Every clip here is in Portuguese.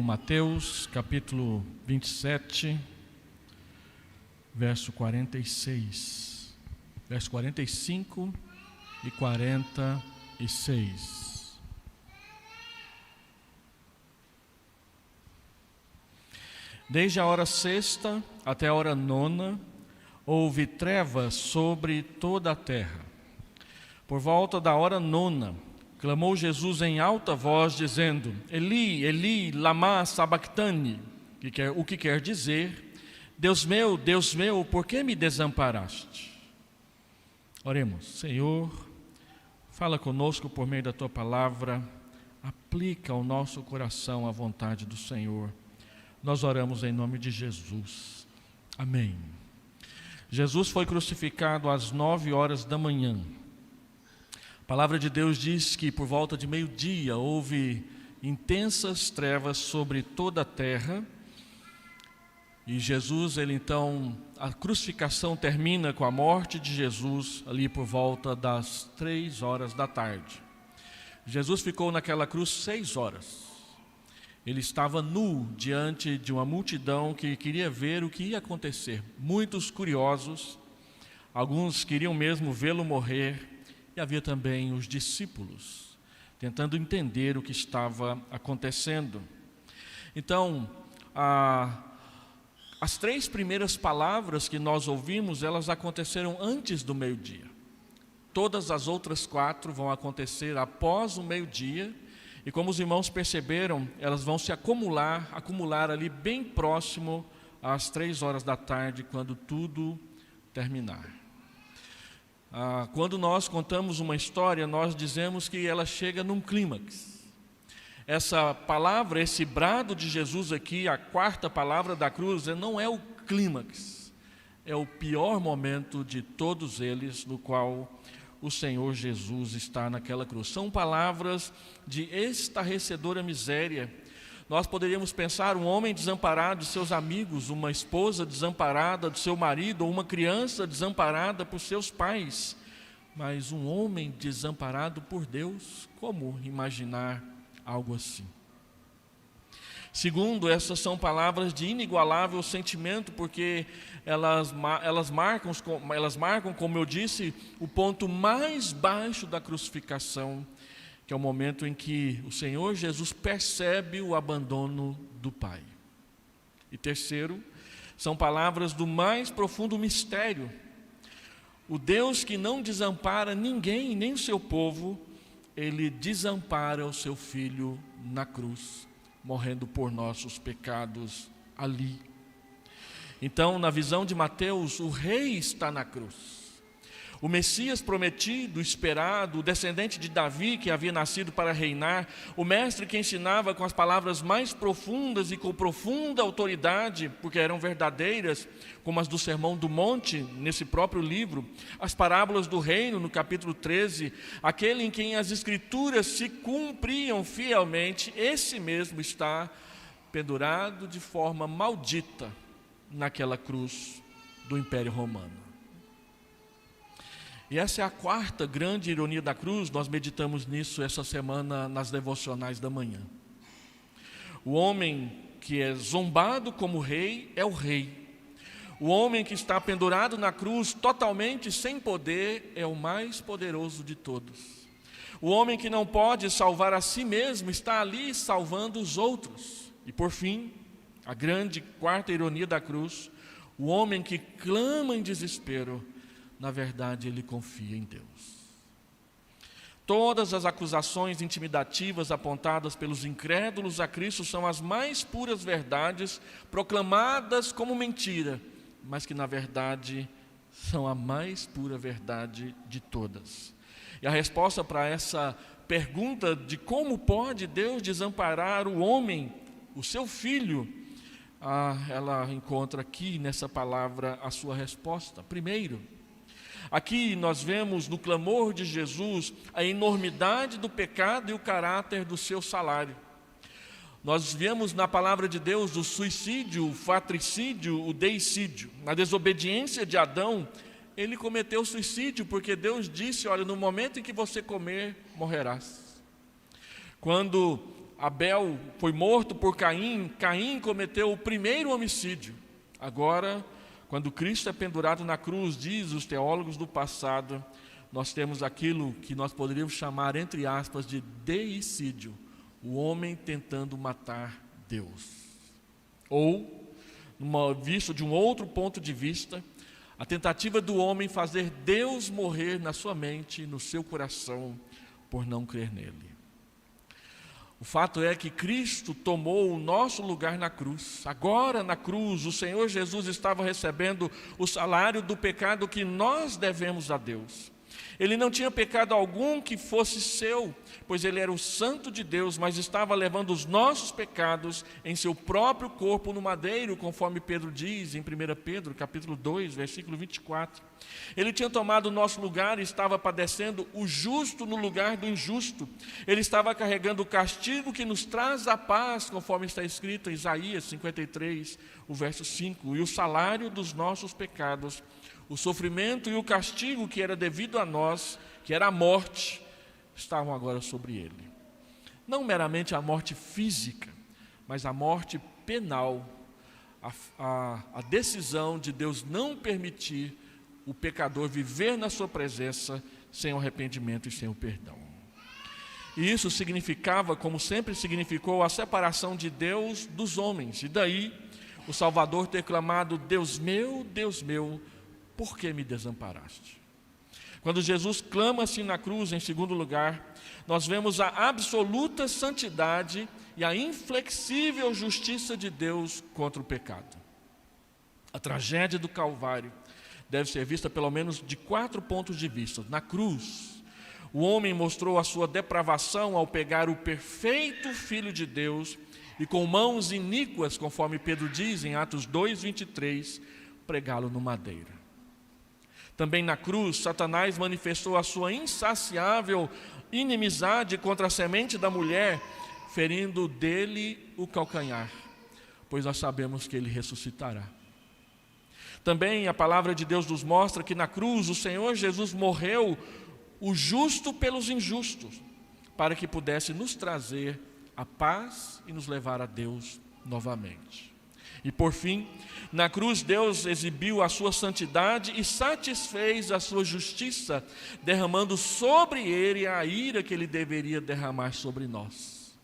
Mateus capítulo 27, verso 46, verso 45 e 46. Desde a hora sexta até a hora nona, houve trevas sobre toda a terra. Por volta da hora nona, clamou Jesus em alta voz, dizendo: Eli, Eli, lama sabactani, o que quer dizer: Deus meu, por que me desamparaste? Oremos. Senhor, fala conosco por meio da Tua palavra, aplica ao nosso coração a vontade do Senhor. Nós oramos em nome de Jesus. Amém. Jesus foi crucificado às 9 horas da manhã. A palavra de Deus diz que por volta de meio-dia houve intensas trevas sobre toda a terra. E Jesus, a crucificação termina com a morte de Jesus ali por volta das 3 horas da tarde. Jesus ficou naquela cruz 6 horas. Ele estava nu diante de uma multidão que queria ver o que ia acontecer. Muitos curiosos, alguns queriam mesmo vê-lo morrer. E havia também os discípulos, tentando entender o que estava acontecendo. Então, as 3 primeiras palavras que nós ouvimos, elas aconteceram antes do meio-dia. Todas as outras 4 vão acontecer após o meio-dia. E como os irmãos perceberam, elas vão se acumular ali bem próximo às 3 horas da tarde, quando tudo terminar. Quando nós contamos uma história, nós dizemos que ela chega num clímax. Essa palavra, esse brado de Jesus aqui, a 4ª palavra da cruz, não é o clímax, é o pior momento de todos eles, no qual o Senhor Jesus está naquela cruz. São palavras de estarrecedora miséria. Nós poderíamos pensar um homem desamparado de seus amigos, uma esposa desamparada do seu marido, ou uma criança desamparada por seus pais. Mas um homem desamparado por Deus, como imaginar algo assim? Segundo, essas são palavras de inigualável sentimento, porque elas marcam, como eu disse, o ponto mais baixo da crucificação, que é o momento em que o Senhor Jesus percebe o abandono do Pai. E terceiro, são palavras do mais profundo mistério. O Deus que não desampara ninguém, nem o seu povo, Ele desampara o seu Filho na cruz, morrendo por nossos pecados ali. Então, na visão de Mateus, o Rei está na cruz. O Messias prometido, esperado, o descendente de Davi que havia nascido para reinar, o mestre que ensinava com as palavras mais profundas e com profunda autoridade, porque eram verdadeiras, como as do Sermão do Monte, nesse próprio livro, as parábolas do reino, no capítulo 13, aquele em quem as escrituras se cumpriam fielmente, esse mesmo está pendurado de forma maldita naquela cruz do Império Romano. E essa é a 4ª grande ironia da cruz. Nós meditamos nisso essa semana nas devocionais da manhã. O homem que é zombado como rei é o rei. O homem que está pendurado na cruz totalmente sem poder é o mais poderoso de todos. O homem que não pode salvar a si mesmo está ali salvando os outros. E por fim, a grande 4ª ironia da cruz, o homem que clama em desespero, na verdade, ele confia em Deus. Todas as acusações intimidativas apontadas pelos incrédulos a Cristo são as mais puras verdades, proclamadas como mentira, mas que na verdade são a mais pura verdade de todas. E a resposta para essa pergunta de como pode Deus desamparar o homem, o seu filho, ela encontra aqui nessa palavra a sua resposta. Primeiro, aqui nós vemos no clamor de Jesus a enormidade do pecado e o caráter do seu salário. Nós vemos na palavra de Deus o suicídio, o fratricídio, o deicídio. Na desobediência de Adão, ele cometeu suicídio porque Deus disse: olha, no momento em que você comer, morrerás. Quando Abel foi morto por Caim, Caim cometeu o primeiro homicídio. Agora, quando Cristo é pendurado na cruz, diz os teólogos do passado, nós temos aquilo que nós poderíamos chamar, entre aspas, de deicídio, o homem tentando matar Deus. Ou, visto de um outro ponto de vista, a tentativa do homem fazer Deus morrer na sua mente, no seu coração, por não crer nele. O fato é que Cristo tomou o nosso lugar na cruz. Agora na cruz, o Senhor Jesus estava recebendo o salário do pecado que nós devemos a Deus. Ele não tinha pecado algum que fosse seu, pois ele era o santo de Deus, mas estava levando os nossos pecados em seu próprio corpo no madeiro, conforme Pedro diz em 1 Pedro, capítulo 2, versículo 24. Ele tinha tomado o nosso lugar e estava padecendo o justo no lugar do injusto. Ele estava carregando o castigo que nos traz a paz, conforme está escrito em Isaías 53, o verso 5. E o salário dos nossos pecados, o sofrimento e o castigo que era devido a nós, que era a morte, estavam agora sobre ele. Não meramente a morte física, mas a morte penal, a decisão de Deus não permitir o pecador viver na sua presença sem o arrependimento e sem o perdão. E isso significava, como sempre significou, a separação de Deus dos homens. E daí o Salvador ter clamado: Deus meu, por que me desamparaste? Quando Jesus clama assim na cruz, em segundo lugar, nós vemos a absoluta santidade e a inflexível justiça de Deus contra o pecado. A tragédia do Calvário deve ser vista pelo menos de 4 pontos de vista. Na cruz, o homem mostrou a sua depravação ao pegar o perfeito Filho de Deus e com mãos iníquas, conforme Pedro diz em Atos 2, 23, pregá-lo no madeiro. Também na cruz, Satanás manifestou a sua insaciável inimizade contra a semente da mulher, ferindo dele o calcanhar, pois nós sabemos que ele ressuscitará. Também a palavra de Deus nos mostra que na cruz o Senhor Jesus morreu o justo pelos injustos, para que pudesse nos trazer a paz e nos levar a Deus novamente. E por fim, na cruz Deus exibiu a sua santidade e satisfez a sua justiça, derramando sobre ele a ira que ele deveria derramar sobre nós.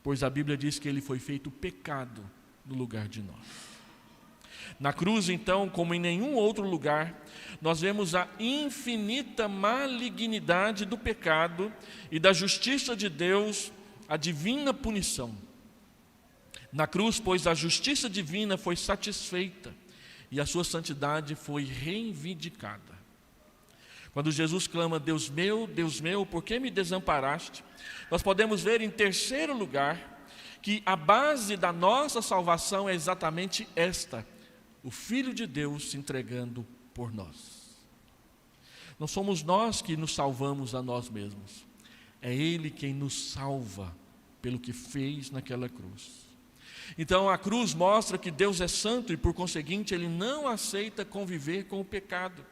Pois a Bíblia diz que ele foi feito pecado no lugar de nós. Na cruz, então, como em nenhum outro lugar, nós vemos a infinita malignidade do pecado e da justiça de Deus, a divina punição. Na cruz, pois, a justiça divina foi satisfeita e a sua santidade foi reivindicada. Quando Jesus clama: Deus meu, por que me desamparaste? Nós podemos ver em terceiro lugar que a base da nossa salvação é exatamente esta: o Filho de Deus se entregando por nós. Não somos nós que nos salvamos a nós mesmos, é Ele quem nos salva pelo que fez naquela cruz. Então a cruz mostra que Deus é santo e, por conseguinte, Ele não aceita conviver com o pecado.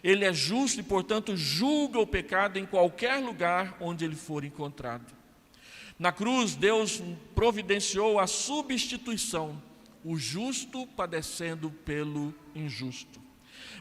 Ele é justo e, portanto, julga o pecado em qualquer lugar onde ele for encontrado. Na cruz, Deus providenciou a substituição, o justo padecendo pelo injusto.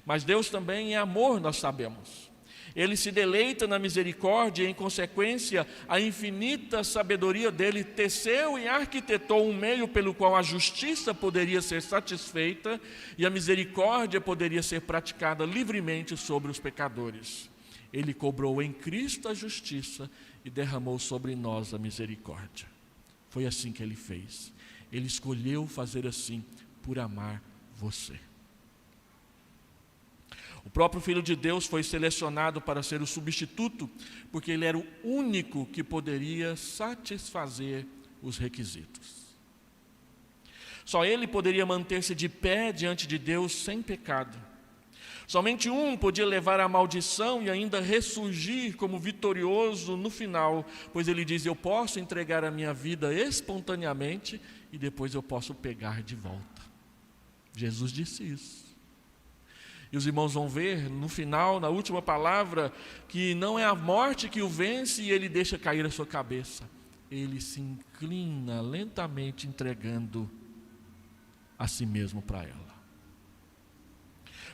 Mas Deus também é amor, nós sabemos. Ele se deleita na misericórdia e, em consequência, a infinita sabedoria dele teceu e arquitetou um meio pelo qual a justiça poderia ser satisfeita e a misericórdia poderia ser praticada livremente sobre os pecadores. Ele cobrou em Cristo a justiça e derramou sobre nós a misericórdia. Foi assim que ele fez. Ele escolheu fazer assim por amar você. O próprio Filho de Deus foi selecionado para ser o substituto, porque ele era o único que poderia satisfazer os requisitos. Só ele poderia manter-se de pé diante de Deus sem pecado. Somente um podia levar a maldição e ainda ressurgir como vitorioso no final, pois ele diz: eu posso entregar a minha vida espontaneamente e depois eu posso pegar de volta. Jesus disse isso. E os irmãos vão ver no final, na última palavra, que não é a morte que o vence e ele deixa cair a sua cabeça. ele se inclina lentamente entregando a si mesmo para ela.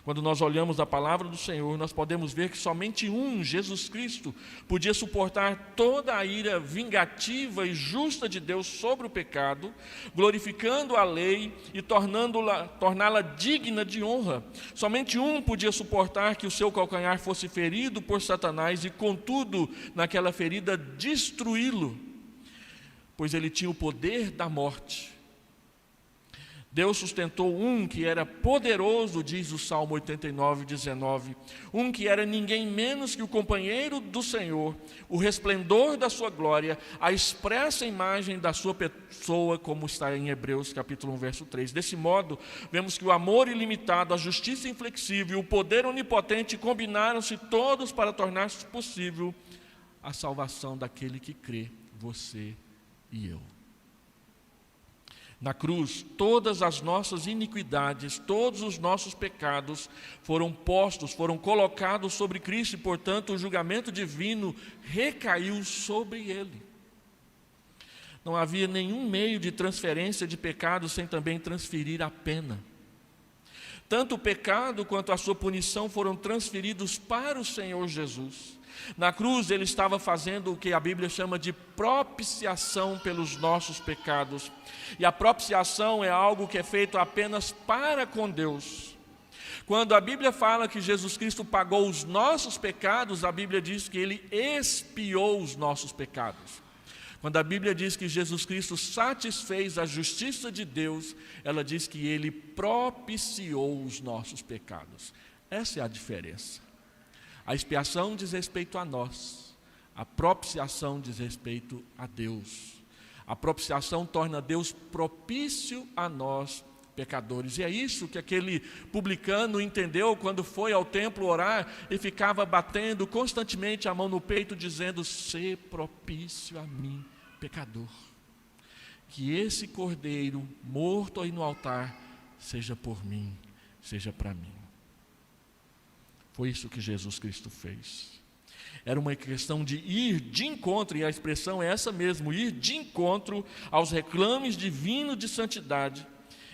Quando nós olhamos a palavra do Senhor, nós podemos ver que somente Jesus Cristo, podia suportar toda a ira vingativa e justa de Deus sobre o pecado, glorificando a lei e torná-la digna de honra. Somente podia suportar que o seu calcanhar fosse ferido por Satanás e, contudo, naquela ferida, destruí-lo, pois ele tinha o poder da morte. Deus sustentou que era poderoso, diz o Salmo 89, 19, que era ninguém menos que o companheiro do Senhor, o resplendor da sua glória, a expressa imagem da sua pessoa, como está em Hebreus capítulo 1, verso 3. Desse modo, vemos que o amor ilimitado, a justiça inflexível e o poder onipotente combinaram-se todos para tornar possível a salvação daquele que crê, você e eu. Na cruz, todas as nossas iniquidades, todos os nossos pecados foram colocados sobre Cristo e, portanto, o julgamento divino recaiu sobre Ele. Não havia nenhum meio de transferência de pecado sem também transferir a pena. Tanto o pecado quanto a sua punição foram transferidos para o Senhor Jesus. Na cruz ele estava fazendo o que a Bíblia chama de propiciação pelos nossos pecados. E a propiciação é algo que é feito apenas para com Deus. Quando a Bíblia fala que Jesus Cristo pagou os nossos pecados, a Bíblia diz que ele expiou os nossos pecados. Quando a Bíblia diz que Jesus Cristo satisfez a justiça de Deus, ela diz que ele propiciou os nossos pecados. Essa é a diferença. A expiação diz respeito a nós, a propiciação diz respeito a Deus. A propiciação torna Deus propício a nós, pecadores. E é isso que aquele publicano entendeu quando foi ao templo orar e ficava batendo constantemente a mão no peito, dizendo: "Sê propício a mim, pecador. Que esse cordeiro morto aí no altar seja por mim, seja para mim." Foi isso que Jesus Cristo fez. Era uma questão de ir de encontro, e a expressão é essa mesmo, ir de encontro aos reclames divinos de santidade.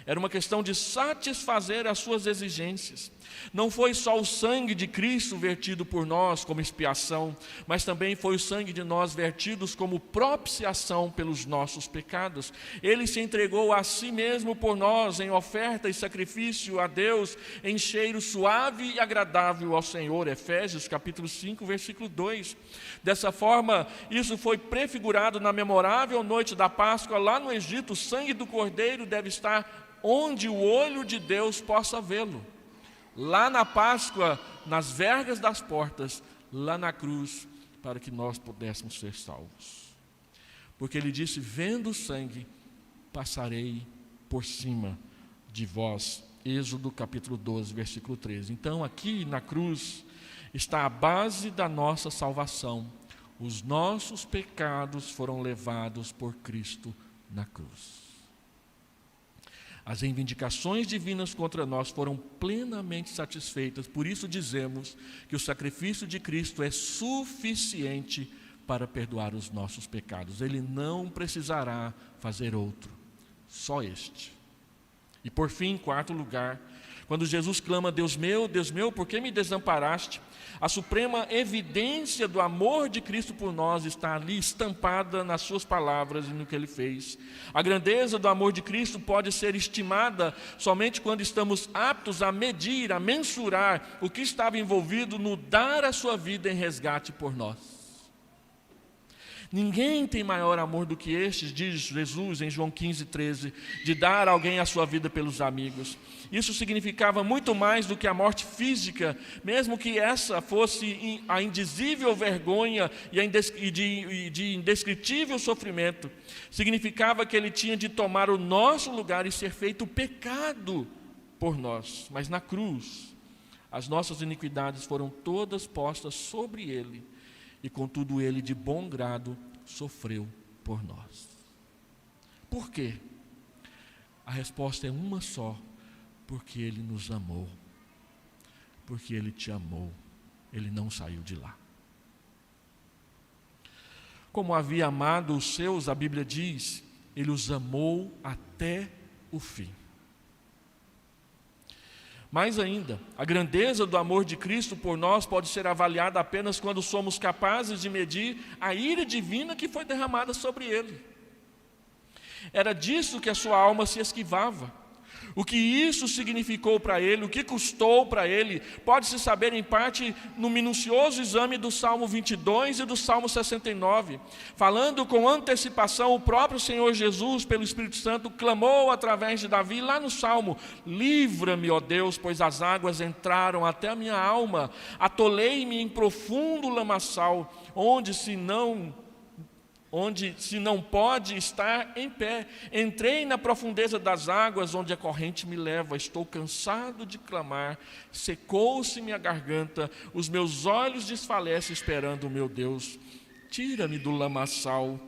Era uma questão de satisfazer as suas exigências. Não foi só o sangue de Cristo vertido por nós como expiação, mas também foi o sangue de nós vertidos como propiciação pelos nossos pecados. Ele se entregou a si mesmo por nós em oferta e sacrifício a Deus, em cheiro suave e agradável ao Senhor. Efésios capítulo 5, versículo 2. Dessa forma, isso foi prefigurado na memorável noite da Páscoa lá no Egito. O sangue do Cordeiro deve estar onde o olho de Deus possa vê-lo. Lá na Páscoa, nas vergas das portas, lá na cruz, para que nós pudéssemos ser salvos. Porque ele disse: "Vendo o sangue, passarei por cima de vós." Êxodo capítulo 12, versículo 13. Então aqui na cruz está a base da nossa salvação. Os nossos pecados foram levados por Cristo na cruz. As reivindicações divinas contra nós foram plenamente satisfeitas. Por isso dizemos que o sacrifício de Cristo é suficiente para perdoar os nossos pecados. Ele não precisará fazer outro, só este. E por fim, em quarto lugar, quando Jesus clama: Deus meu, por que me desamparaste?" A suprema evidência do amor de Cristo por nós está ali estampada nas suas palavras e no que Ele fez. A grandeza do amor de Cristo pode ser estimada somente quando estamos aptos a medir, a mensurar o que estava envolvido no dar a sua vida em resgate por nós. Ninguém tem maior amor do que este, diz Jesus em João 15, 13, de dar a alguém a sua vida pelos amigos. Isso significava muito mais do que a morte física, mesmo que essa fosse a indizível vergonha e de indescritível sofrimento. Significava que Ele tinha de tomar o nosso lugar e ser feito pecado por nós. Mas na cruz, as nossas iniquidades foram todas postas sobre Ele. E contudo Ele de bom grado sofreu por nós. Por quê? A resposta é uma só: porque Ele nos amou. Porque Ele te amou. Ele não saiu de lá. como havia amado os seus, a Bíblia diz, Ele os amou até o fim. Mais ainda, a grandeza do amor de Cristo por nós pode ser avaliada apenas quando somos capazes de medir a ira divina que foi derramada sobre Ele. Era disso que a sua alma se esquivava. O que isso significou para ele, o que custou para ele, pode-se saber em parte no minucioso exame do Salmo 22 e do Salmo 69. Falando com antecipação, o próprio Senhor Jesus, pelo Espírito Santo, clamou através de Davi, lá no Salmo: livra-me, ó Deus, pois as águas entraram até a minha alma, atolei-me em profundo lamaçal, onde se não pode estar em pé. Entrei na profundeza das águas, onde a corrente me leva. Estou cansado de clamar, secou-se minha garganta, os meus olhos desfalecem esperando o meu Deus. Tira-me do lamaçal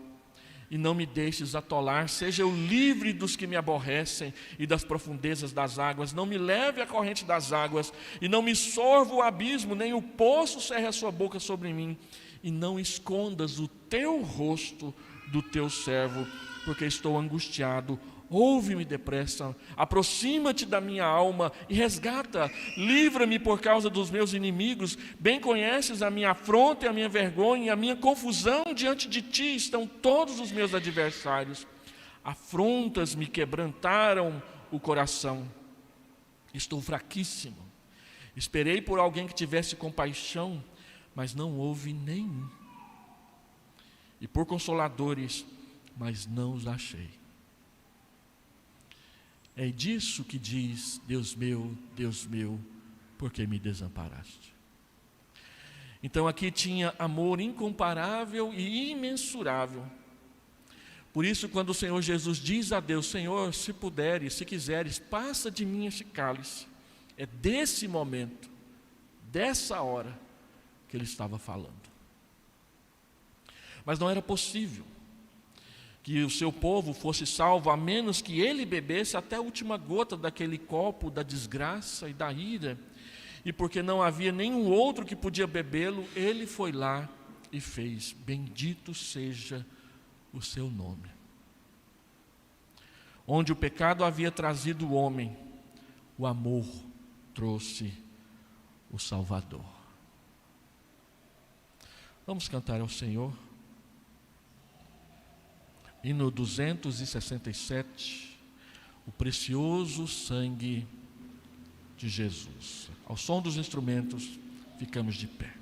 e não me deixes atolar. Seja eu livre dos que me aborrecem e das profundezas das águas. Não me leve à corrente das águas e não me sorva o abismo, nem o poço cerre a sua boca sobre mim. E não escondas o teu rosto do teu servo, porque estou angustiado. Ouve-me depressa, aproxima-te da minha alma e resgata. Livra-me por causa dos meus inimigos. Bem conheces a minha afronta e a minha vergonha, e a minha confusão diante de ti estão todos os meus adversários. Afrontas me quebrantaram o coração. Estou fraquíssimo. Esperei por alguém que tivesse compaixão, mas não houve nenhum. E por consoladores, mas não os achei. É disso que diz: Deus meu, por que me desamparaste? Então aqui tinha amor incomparável e imensurável. Por isso, quando o Senhor Jesus diz a Deus: Senhor, se puderes, se quiseres, passa de mim este cálice. É desse momento, dessa hora, que ele estava falando. Mas não era possível que o seu povo fosse salvo a menos que ele bebesse até a última gota daquele copo da desgraça e da ira. E porque não havia nenhum outro que podia bebê-lo, ele foi lá e fez. Bendito seja o seu nome. Onde o pecado havia trazido o homem, o amor trouxe o Salvador. Vamos cantar ao Senhor. Hino 267, o precioso sangue de Jesus. Ao som dos instrumentos, ficamos de pé.